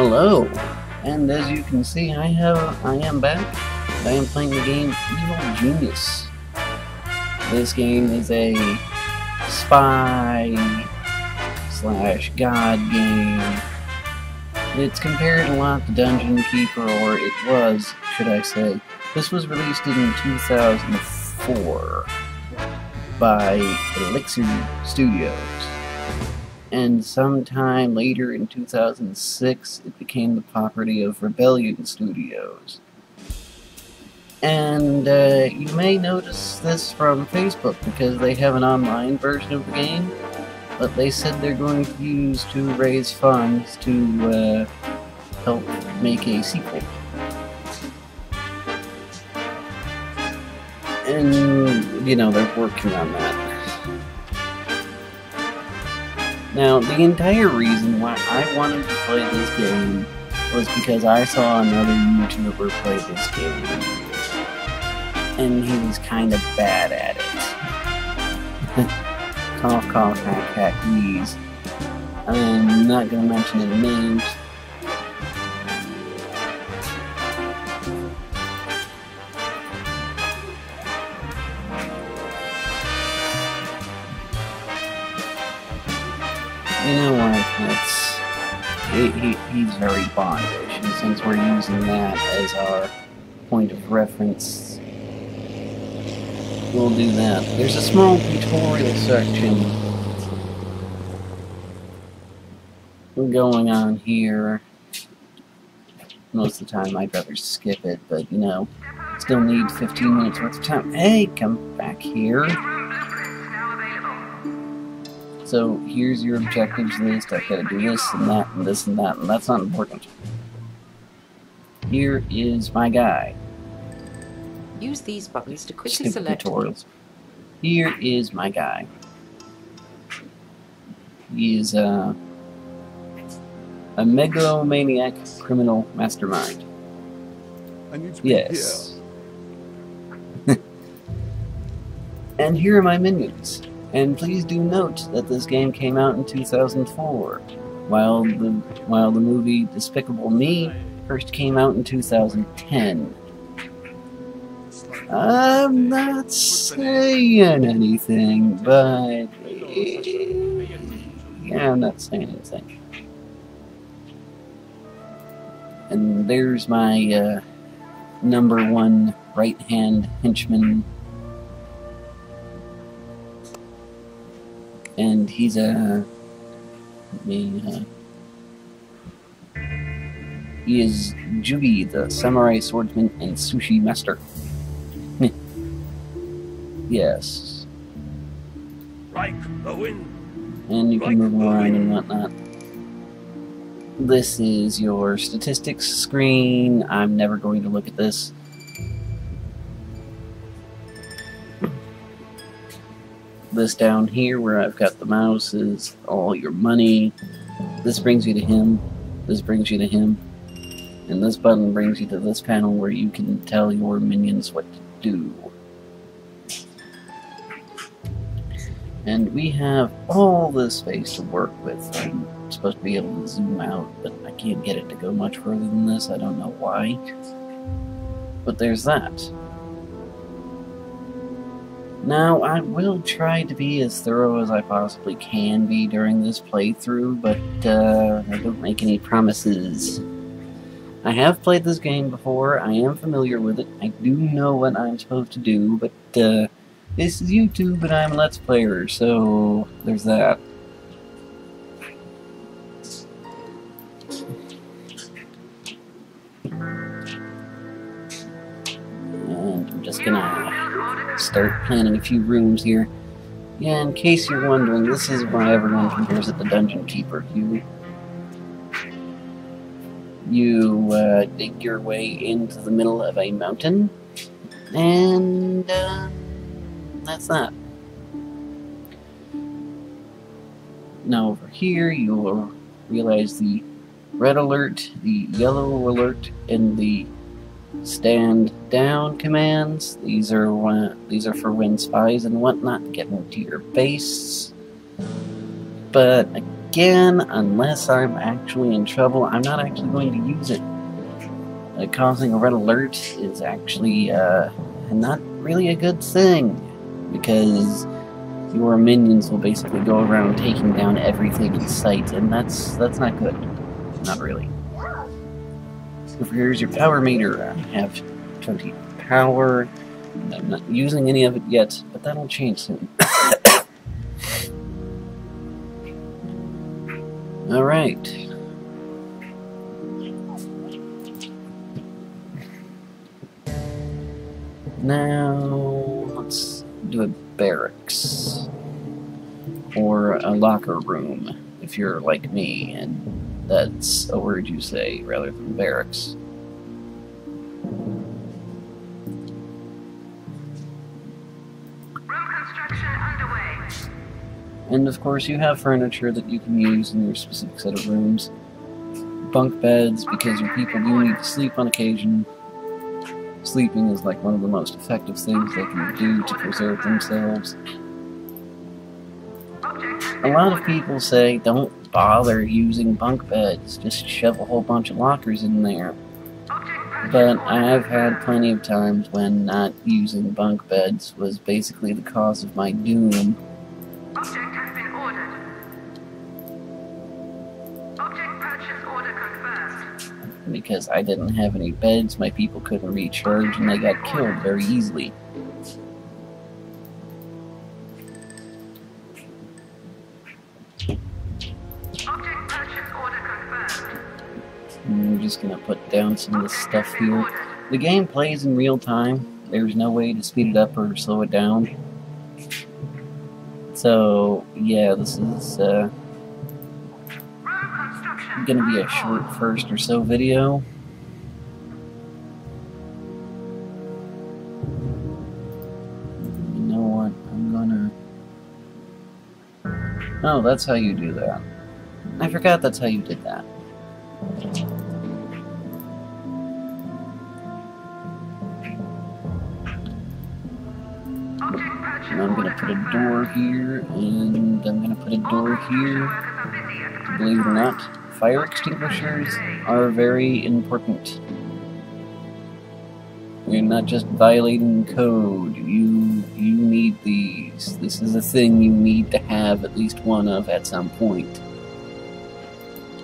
Hello, and as you can see, I am back. I am playing the game Evil Genius. This game is a spy / god game. It's compared a lot to Dungeon Keeper, or it was, should I say. This was released in 2004 by Elixir Studios. And sometime later in 2006, it became the property of Rebellion Studios. And you may notice this from Facebook, because they have an online version of the game, but they said they're going to use to raise funds to help make a sequel. And, you know, they're working on that. Now, the entire reason why I wanted to play this game was because I saw another YouTuber play this game, and he was kind of bad at it. Cough, cough, hack, hack, wheeze. I'm not going to mention any names. You know what, he's very bondish, and since we're using that as our point of reference, we'll do that. There's a small tutorial section going on here. Most of the time I'd rather skip it, but you know, still need 15 minutes worth of time. Hey, come back here. So here's your objectives list. I've got to do this and that and this and that, and that's not important. Here is my guy. Use these buttons to quickly Skip select tutorials. Here is my guy. He is a megalomaniac criminal mastermind. I need to be Yes. And here are my minions. And please do note that this game came out in 2004, while the movie Despicable Me first came out in 2010. I'm not saying anything, but yeah, I'm not saying anything. And there's my #1 right-hand henchman. And he's he is Jugi, the samurai swordsman and sushi master. Yes. And you can move around and whatnot. This is your statistics screen. I'm never going to look at this. This down here where I've got the mouse is all your money. This brings you to him. This brings you to him. And this button brings you to this panel where you can tell your minions what to do. And we have all this space to work with. I'm supposed to be able to zoom out, but I can't get it to go much further than this. I don't know why. But there's that. Now, I will try to be as thorough as I possibly can be during this playthrough, but I don't make any promises. I have played this game before, I am familiar with it, I do know what I'm supposed to do, but this is YouTube and I'm a Let's Player, so there's that. And I'm just gonna start planning a few rooms here. Yeah, in case you're wondering, this is why everyone compares it to Dungeon Keeper. You dig your way into the middle of a mountain, and that's that. Now over here, you'll realize the red alert, the yellow alert, and the stand down commands. These are for when spies and whatnot get into your base. But again, unless I'm actually in trouble, I'm not actually going to use it. Causing a red alert is actually not really a good thing, because your minions will basically go around taking down everything in sight, and that's not good. Not really. Over here's your power meter. I have 20 power. I'm not using any of it yet, but that'll change soon. Alright. Now, let's do a barracks. Or a locker room, if you're like me, and that's a word you say rather than barracks. Room construction underway. And of course you have furniture that you can use in your specific set of rooms. Bunk beds, because your people do need to sleep on occasion. Sleeping is like one of the most effective things they can do to preserve themselves. A lot of people say don't bother using bunk beds, just shove a whole bunch of lockers in there. But I have had plenty of times when not using bunk beds was basically the cause of my doom. Object has been ordered. Object purchase order confirmed. Because I didn't have any beds, my people couldn't recharge, and they got killed very easily. Object purchase order confirmed. And we're just gonna put down some of this stuff here. The game plays in real time. There's no way to speed it up or slow it down. So, yeah, this is gonna be a short first or so video. You know what? I'm gonna... Oh, that's how you do that. I forgot that's how you did that. And I'm gonna put a door here, and I'm gonna put a door here. Believe it or not, fire extinguishers are very important. You're not just violating code, you need these. This is a thing you need to have at least one of at some point.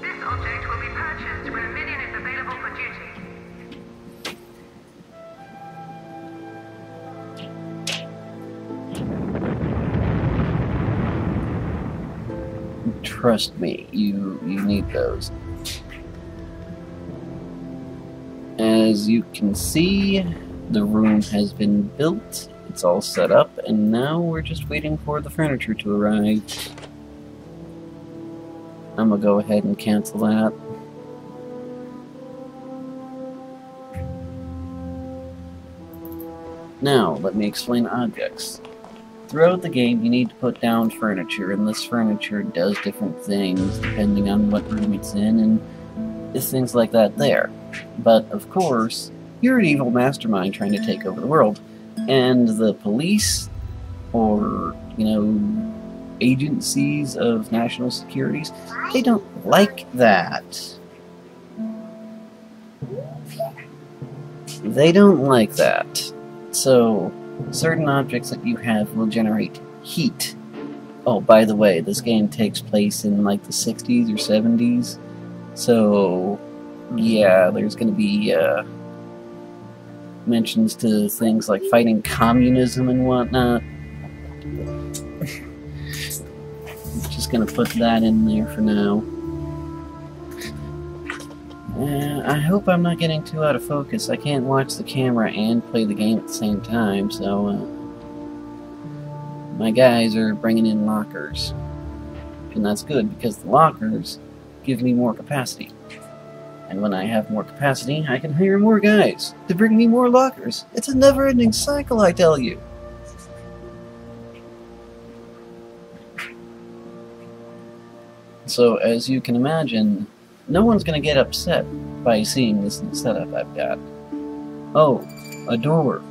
This object will be purchased when a minion is available for duty. Trust me, you need those. As you can see, the room has been built, it's all set up, and now we're just waiting for the furniture to arrive. I'm gonna go ahead and cancel that. Now, let me explain objects. Throughout the game, you need to put down furniture, and this furniture does different things depending on what room it's in, and there's things like that there. But, of course, you're an evil mastermind trying to take over the world, and the police, or, you know, agencies of national securities, they don't like that. They don't like that. So, certain objects that you have will generate heat. Oh, by the way, this game takes place in like the 60s or 70s. So, yeah, there's going to be mentions to things like fighting communism and whatnot. Just going to put that in there for now. I hope I'm not getting too out of focus. I can't watch the camera and play the game at the same time, so my guys are bringing in lockers. And that's good, because the lockers give me more capacity. And when I have more capacity, I can hire more guys to bring me more lockers. It's a never-ending cycle, I tell you. So, as you can imagine, no one's going to get upset by seeing this setup I've got. Oh, a door.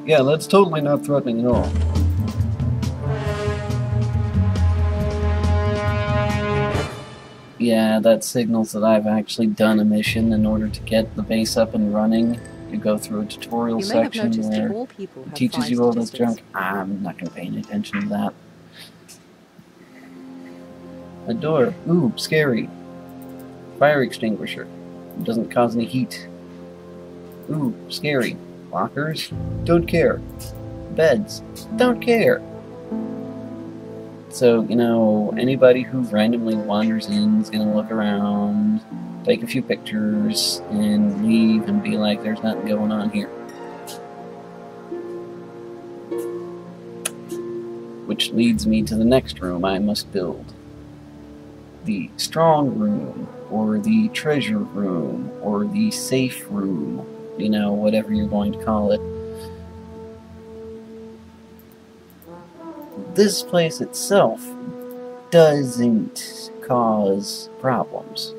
Yeah, that's totally not threatening at all. Yeah, that signals that I've actually done a mission. In order to get the base up and running, you go through a tutorial You may have section noticed that where all people it have teaches 5 you all this statistics. junk. I'm not going to pay any attention to that. A door. Ooh, scary. Fire extinguisher. It doesn't cause any heat. Ooh, scary. Lockers. Don't care. Beds. Don't care. So, you know, anybody who randomly wanders in is going to look around, take a few pictures, and leave and be like, there's nothing going on here. Which leads me to the next room I must build. The strong room, or the treasure room, or the safe room, you know, whatever you're going to call it. This place itself doesn't cause problems.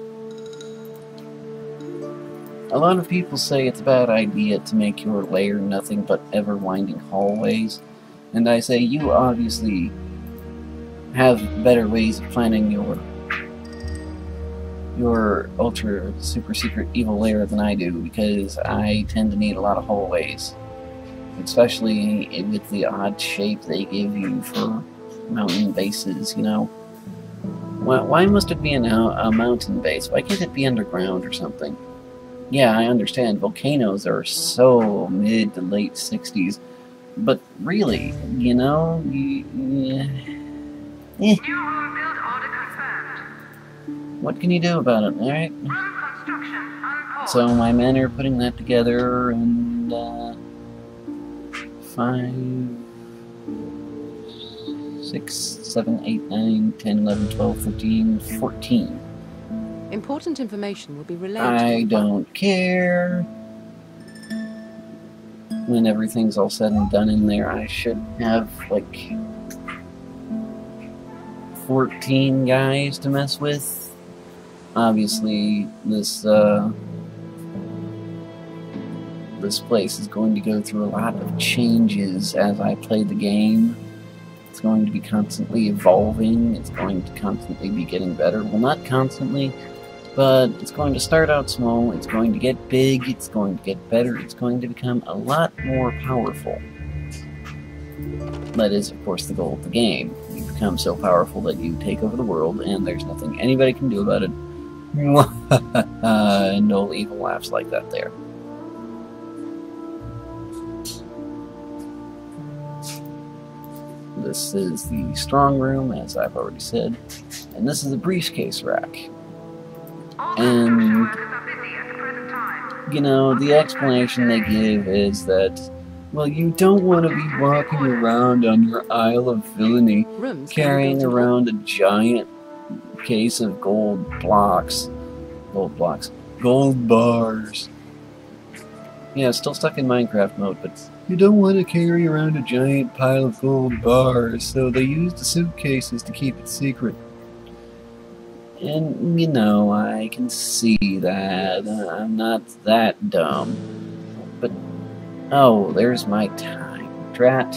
A lot of people say it's a bad idea to make your lair nothing but ever-winding hallways, and I say you obviously have better ways of planning your ultra super secret evil lair than I do, because I tend to need a lot of hallways. Especially with the odd shape they give you for mountain bases, you know. Why must it be a mountain base? Why can't it be underground or something? Yeah, I understand. Volcanoes are so mid to late 60s. But really, you know, New room build order confirmed. what can you do about it, alright? Room construction on pause. So my men are putting that together, and 5, 6, 7, 8, 9, 10, 11, 12, 13, 14. Important information will be relayed to I you. don't care. When everything's all said and done in there, I should have like 14 guys to mess with. Obviously, this place is going to go through a lot of changes as I play the game. It's going to be constantly evolving. It's going to constantly be getting better. Well, not constantly, but it's going to start out small. It's going to get big. It's going to get better. It's going to become a lot more powerful. That is, of course, the goal of the game. You become so powerful that you take over the world, and there's nothing anybody can do about it. And old evil laughs like that there. This is the strong room, as I've already said, and this is the briefcase rack. All And, construction workers are busy at the present time. you know, the explanation they give is that, well, you don't want to be walking around on your Isle of Villainy Rooms can be carrying built in around a giant case of gold bars. Yeah, still stuck in Minecraft mode, but you don't want to carry around a giant pile of gold bars, so they use the suitcases to keep it secret. And, you know, I can see that. I'm not that dumb. But, oh, there's my time. Drat.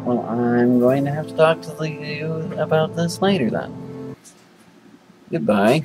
Well, I'm going to have to talk to you about this later then. Goodbye.